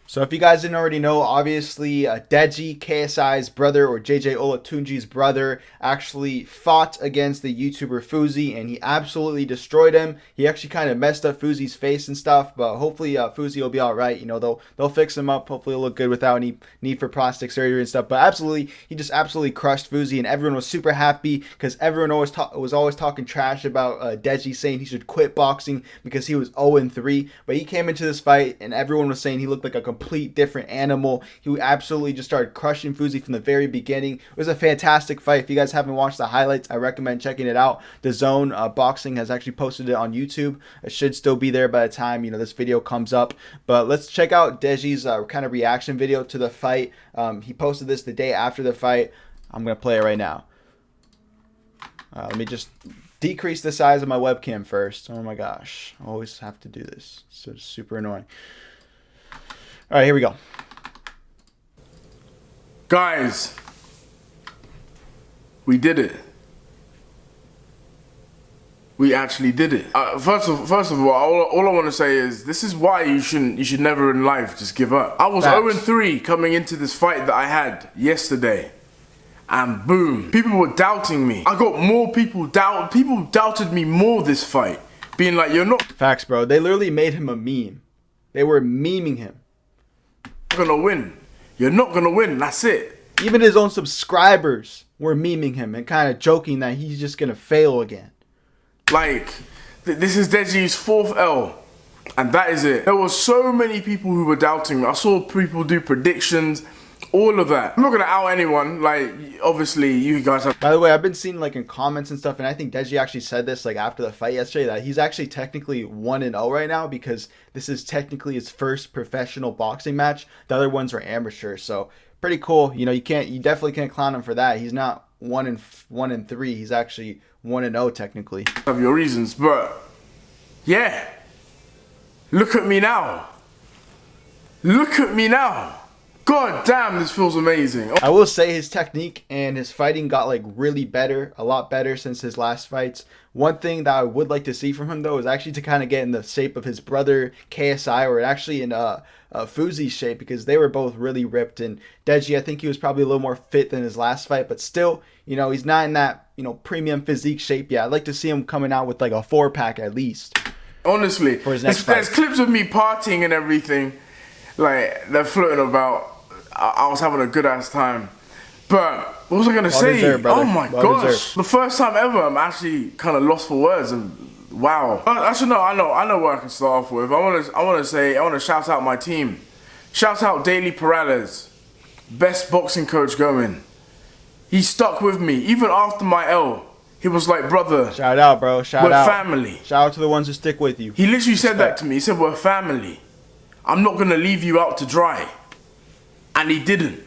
So if you guys didn't already know, obviously Deji, KSI's brother, or JJ Olatunji's brother, actually fought against the YouTuber Fousey, and he absolutely destroyed him. He actually kind of messed up Fousey's face and stuff, but hopefully Fousey will be all right. You know, they'll fix him up. Hopefully he'll look good without any need for plastic surgery and stuff. But absolutely, he just absolutely crushed Fousey, and everyone was super happy because everyone was always talking trash about Deji, saying he should quit boxing because he was 0-3. But he came into this fight, and everyone was saying he looked like a complete different animal. He absolutely just started crushing Fousey from the very beginning. It was a fantastic fight. If you guys haven't watched the highlights, I recommend checking it out. The Zone Boxing has actually posted it on YouTube. It should still be there by the time this video comes up. But let's check out Deji's kind of reaction video to the fight. He posted this the day after the fight. I'm gonna play it right now. Let me just decrease the size of my webcam first. Oh my gosh, I always have to do this. So it's super annoying. All right, here we go. Guys, we did it. We actually did it. First of all I want to say is this is why you should never in life just give up. I was 0-3 coming into this fight that I had yesterday. And boom, people were doubting me. I got more people doubted me more this fight. Being like, you're not facts, bro. They literally made him a meme. They were memeing him. Gonna win. You're not gonna win. That's it. Even his own subscribers were memeing him and kind of joking that he's just gonna fail again. Like, this is Deji's 4th L, and that is it. There were so many people who were doubting me. I saw people do predictions, all of that. I'm not gonna out anyone. Like, obviously, you guys have. By the way, I've been seeing in comments and stuff, and I think Deji actually said this after the fight yesterday, that he's actually technically 1-0 right now because this is technically his first professional boxing match. The other ones were amateur, so pretty cool. You definitely can't clown him for that. He's not 1-3. He's actually 1-0 technically. Have your reasons, but yeah, look at me now. Look at me now. God damn, this feels amazing. I will say his technique and his fighting got really better, a lot better since his last fights. One thing that I would like to see from him though is actually to kind of get in the shape of his brother KSI, or actually in Fousey's shape, because they were both really ripped. And Deji, I think he was probably a little more fit than his last fight, but still, he's not in that premium physique shape yet. I'd like to see him coming out with a 4-pack at least. Honestly, for his next fight. There's clips of me partying and everything, they're floating about. I was having a good ass time. But what was I gonna say? Deserved, oh my gosh. Deserved. The first time ever I'm actually kind of lost for words, and wow. Actually no, I know where I can start off with. I wanna shout out my team. Shout out Daily Perales. Best boxing coach going. He stuck with me even after my L. He was like, brother. Shout out, bro. Shout out. We're family. Shout out to the ones who stick with you. He literally said that to me. He said, we're family. I'm not gonna leave you out to dry. And he didn't.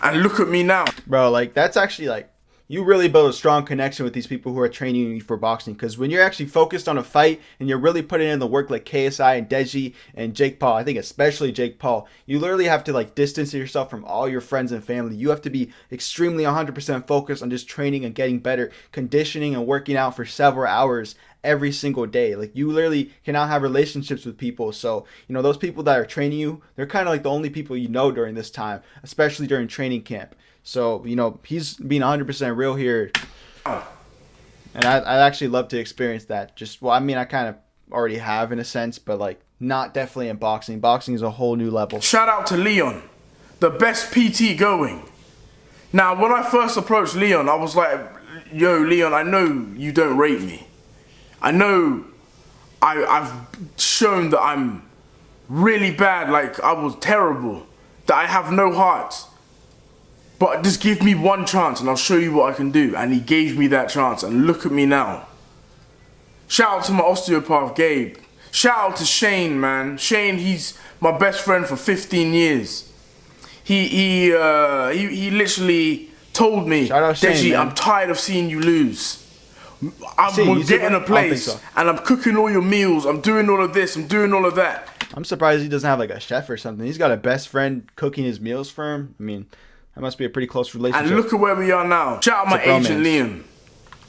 And look at me now. Bro, that's actually you really build a strong connection with these people who are training you for boxing. Because when you're actually focused on a fight and you're really putting in the work like KSI and Deji and Jake Paul, I think especially Jake Paul, you literally have to distance yourself from all your friends and family. You have to be extremely 100% focused on just training and getting better, conditioning and working out for several hours every single day. You literally cannot have relationships with people. So those people that are training you, they're kind of the only people during this time, especially during training camp. So he's being 100% real here, and I'd actually love to experience that. I kind of already have in a sense, but not definitely in boxing. Boxing is a whole new level. Shout out to Leon, the best PT going. Now when I first approached Leon, I was like, yo Leon, I know you don't rate me. I know I've shown that I'm really bad, I was terrible, that I have no heart. But just give me one chance and I'll show you what I can do. And he gave me that chance, and look at me now. Shout out to my osteopath, Gabe. Shout out to Shane, man. Shane, he's my best friend for 15 years. He literally told me, Deji, I'm tired of seeing you lose. I'm getting a place, and I'm cooking all your meals. I'm doing all of this. I'm doing all of that. I'm surprised he doesn't have a chef or something. He's got a best friend cooking his meals for him. I mean, that must be a pretty close relationship. And look at where we are now. Shout out my agent, Liam.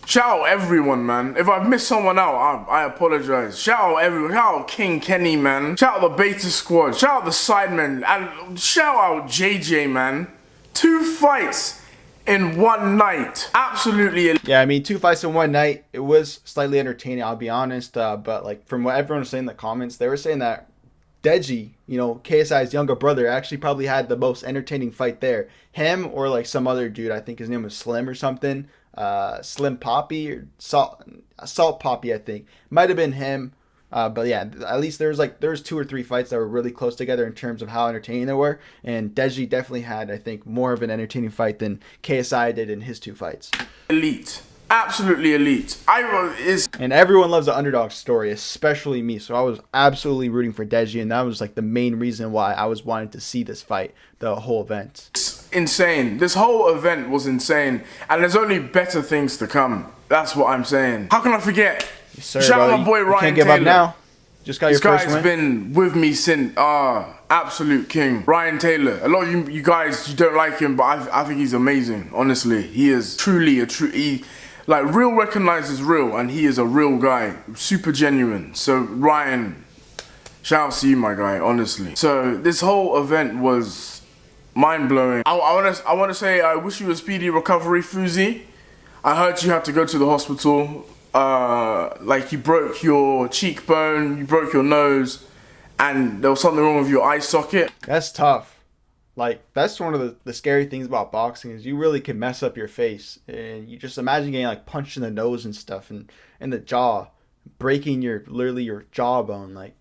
Shout out everyone, man. If I've missed someone out, I apologize. Shout out everyone. Shout out King Kenny, man. Shout out the Beta Squad. Shout out the Sidemen. And shout out JJ, man. 2 fights in one night. Absolutely. Yeah, I mean, 2 fights in one night. It was slightly entertaining, I'll be honest. But like from what everyone was saying in the comments, they were saying that Deji, you know, KSI's younger brother, actually probably had the most entertaining fight there. Him or like some other dude, I think his name was Slim or something. Slim Poppy or Salt Poppy, I think. Might have been him. But yeah, at least there's 2 or 3 fights that were really close together in terms of how entertaining they were. And Deji definitely had, I think, more of an entertaining fight than KSI did in his 2 fights. Elite. Absolutely elite. And everyone loves the underdog story, especially me. So I was absolutely rooting for Deji, and that was like the main reason why I was wanting to see this fight, the whole event. It's insane. This whole event was insane, and there's only better things to come. That's what I'm saying. How can I forget? Yes, sir, Shout bro. out my boy Ryan Can't give Taylor. up now. Just got your first win. This guy's been with me since absolute king. Ryan Taylor. A lot of you guys, you don't like him, but I think he's amazing. Honestly, he is truly like real recognizes real, and he is a real guy, super genuine. So Ryan, shout out to you, my guy. Honestly. So this whole event was mind blowing. I want to say I wish you a speedy recovery, Fousey. I heard you had to go to the hospital. Like you broke your cheekbone, you broke your nose, and there was something wrong with your eye socket. That's tough. Like, that's one of the scary things about boxing is you really can mess up your face. And you just imagine getting, like, punched in the nose and stuff and in the jaw, breaking literally your jawbone. Like,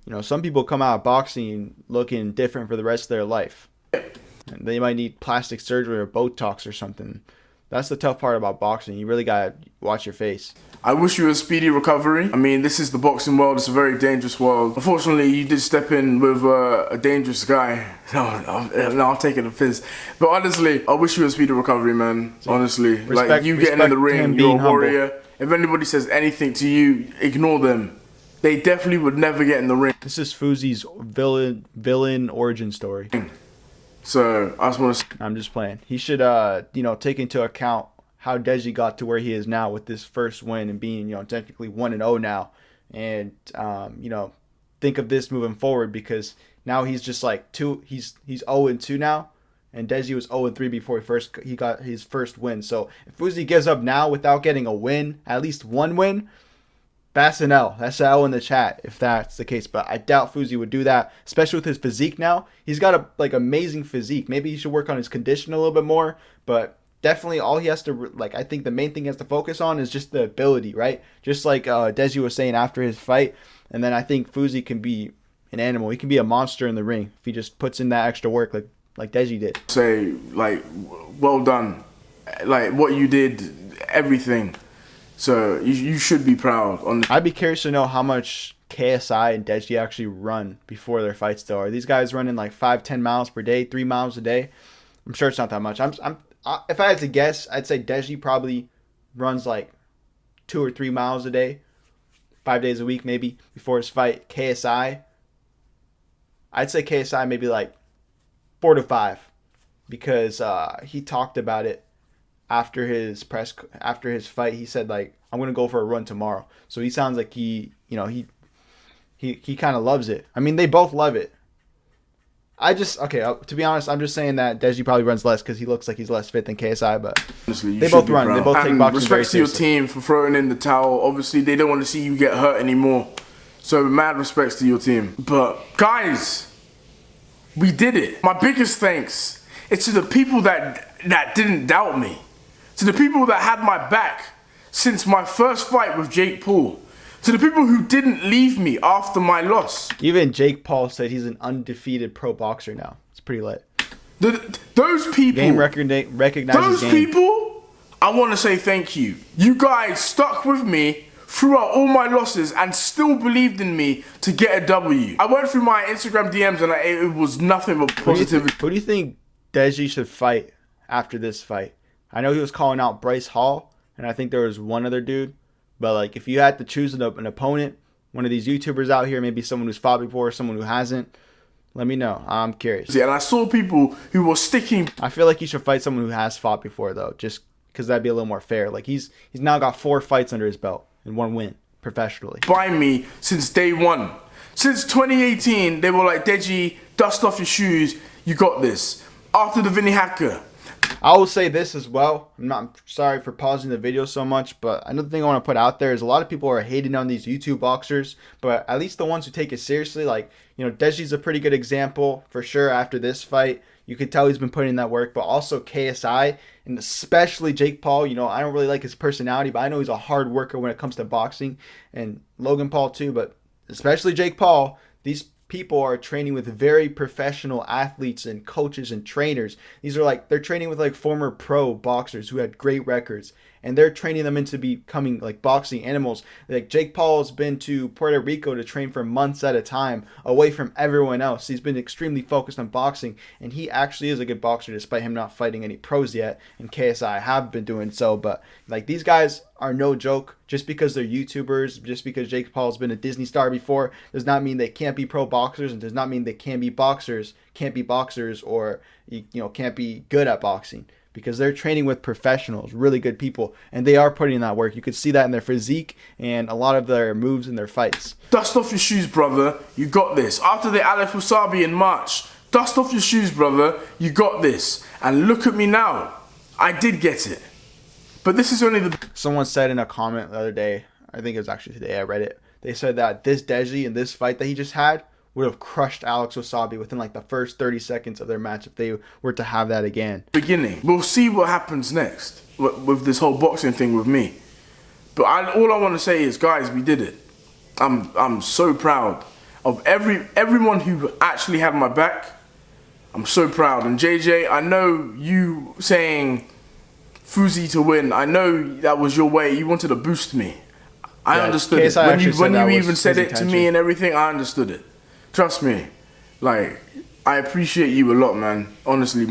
you know, some people come out of boxing looking different for the rest of their life. And they might need plastic surgery or Botox or something. That's the tough part about boxing. You really got to watch your face. I wish you a speedy recovery. I mean, this is the boxing world. It's a very dangerous world. Unfortunately, you did step in with a dangerous guy. No, I'm taking a piss. But honestly, I wish you a speedy recovery, man. Honestly. Like, you getting in the ring, you're a warrior. Humble. If anybody says anything to you, ignore them. They definitely would never get in the ring. This is Fousey's villain origin story. So, I just want to... I'm just playing. He should, you know, take into account how Deji got to where he is now with this first win and being, you know, technically 1-0 now. And, you know, think of this moving forward because now he's just like he's 0-2 now. And Deji was 0-3 before he got his first win. So if Fousey gives up now without getting a win, at least one win, that's an L. That's an L in the chat if that's the case. But I doubt Fousey would do that, especially with his physique now. He's got a amazing physique. Maybe he should work on his condition a little bit more. But definitely all he has to, I think the main thing he has to focus on is just the ability, right? Just like Deji was saying after his fight. And then I think Fousey can be an animal. He can be a monster in the ring if he just puts in that extra work like Deji did. Say, like, well done. Like, what you did, everything. So, you should be proud. I'd be curious to know how much KSI and Deji actually run before their fights, though. Are these guys running like 5-10 miles per day, 3 miles a day? I'm sure it's not that much. If I had to guess, I'd say Deji probably runs like 2 or 3 miles a day, 5 days a week maybe before his fight. KSI, I'd say KSI maybe like 4 to 5 because he talked about it after his fight. He said like, I'm gonna go for a run tomorrow. So he sounds like he kind of loves it. I mean, they both love it. To be honest, I'm just saying that Deji probably runs less because he looks like he's less fit than KSI, but honestly, they both run. They both take boxing very seriously. Respect to your team for throwing in the towel. Obviously, they don't want to see you get hurt anymore. So mad respects to your team. But guys, we did it. My biggest thanks is to the people that didn't doubt me. To the people that had my back since my first fight with Jake Paul. To the people who didn't leave me after my loss. Even Jake Paul said he's an undefeated pro boxer now. It's pretty lit. Those people. Game record recognizes those people, I want to say thank you. You guys stuck with me throughout all my losses and still believed in me to get a W. I went through my Instagram DMs and it was nothing but positivity. Who do you think Deji should fight after this fight? I know he was calling out Bryce Hall, and I think there was one other dude. But like, if you had to choose an opponent, one of these YouTubers out here, maybe someone who's fought before, someone who hasn't, let me know. I'm curious. Yeah, and I saw people who were sticking. I feel like you should fight someone who has fought before, though, just because that'd be a little more fair. Like he's now got 4 fights under his belt and 1 win professionally. By me since day one. Since 2018, they were like, Deji, dust off your shoes, you got this. After the Vinny Hacker. I will say this as well. I'm sorry for pausing the video so much, but another thing I want to put out there is a lot of people are hating on these YouTube boxers, but at least the ones who take it seriously, like, you know, Deji's a pretty good example for sure after this fight. You could tell he's been putting in that work, but also KSI and especially Jake Paul. You know, I don't really like his personality, but I know he's a hard worker when it comes to boxing, and Logan Paul too, but especially Jake Paul. These people are training with very professional athletes and coaches and trainers. These are like, they're training with like former pro boxers who had great records, and they're training them into becoming like boxing animals. Like Jake Paul has been to Puerto Rico to train for months at a time away from everyone else. He's been extremely focused on boxing, and he actually is a good boxer despite him not fighting any pros yet, and KSI have been doing so. But like, these guys are no joke. Just because they're YouTubers, just because Jake Paul's been a Disney star before, does not mean they can't be pro boxers, and does not mean they can't be boxers, or, you know, can't be good at boxing, because they're training with professionals, really good people, and they are putting in that work. You could see that in their physique and a lot of their moves in their fights. Dust off your shoes, brother, you got this. After the Alex Wasabi in March, dust off your shoes, brother, you got this. And look at me now, I did get it. But this is only the... Someone said in a comment the other day, I think it was actually today, I read it, they said that this Deji in this fight that he just had would have crushed Alex Wasabi within like the first 30 seconds of their match if they were to have that again. Beginning. We'll see what happens next with this whole boxing thing with me. But all I want to say is, guys, we did it. I'm so proud of everyone who actually had my back. I'm so proud. And JJ, I know you saying Fousey to win, I know that was your way. You wanted to boost me. I understood it. When you even said it to me and everything, I understood it. Trust me. Like, I appreciate you a lot, man. Honestly,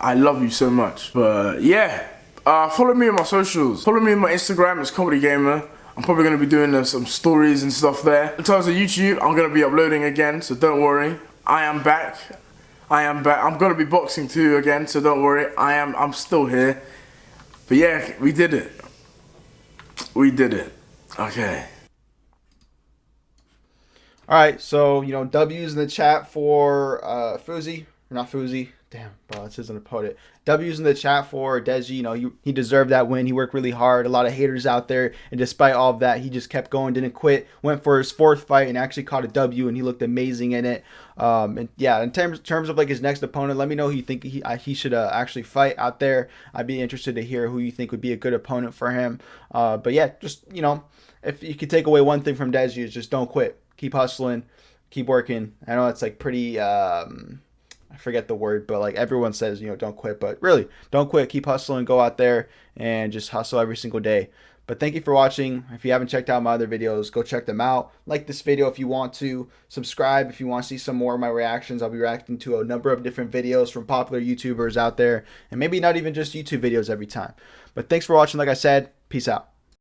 I love you so much. But yeah, follow me on my socials. Follow me on my Instagram, it's Comedy Gamer. I'm probably going to be doing some stories and stuff there. In terms of YouTube, I'm going to be uploading again, so don't worry. I am back. I'm going to be boxing too again, so don't worry. I'm still here. But yeah, we did it. We did it. Okay. All right, so, you know, W's in the chat for Fousey. Not Fousey. Damn, bro, this isn't a opponent. W's in the chat for Deji. You know, he deserved that win. He worked really hard. A lot of haters out there. And despite all of that, he just kept going, didn't quit. Went for his 4th fight and actually caught a W, and he looked amazing in it. And yeah, in terms of like his next opponent, let me know who you think he should actually fight out there. I'd be interested to hear who you think would be a good opponent for him. But yeah, just, you know, if you could take away one thing from Deji, is just don't quit. Keep hustling. Keep working. I know it's like pretty... I forget the word, but like everyone says, you know, don't quit, but really don't quit. Keep hustling, go out there and just hustle every single day. But thank you for watching. If you haven't checked out my other videos, go check them out. Like this video if you want to. Subscribe if you want to see some more of my reactions. I'll be reacting to a number of different videos from popular YouTubers out there, and maybe not even just YouTube videos every time. But thanks for watching. Like I said, peace out.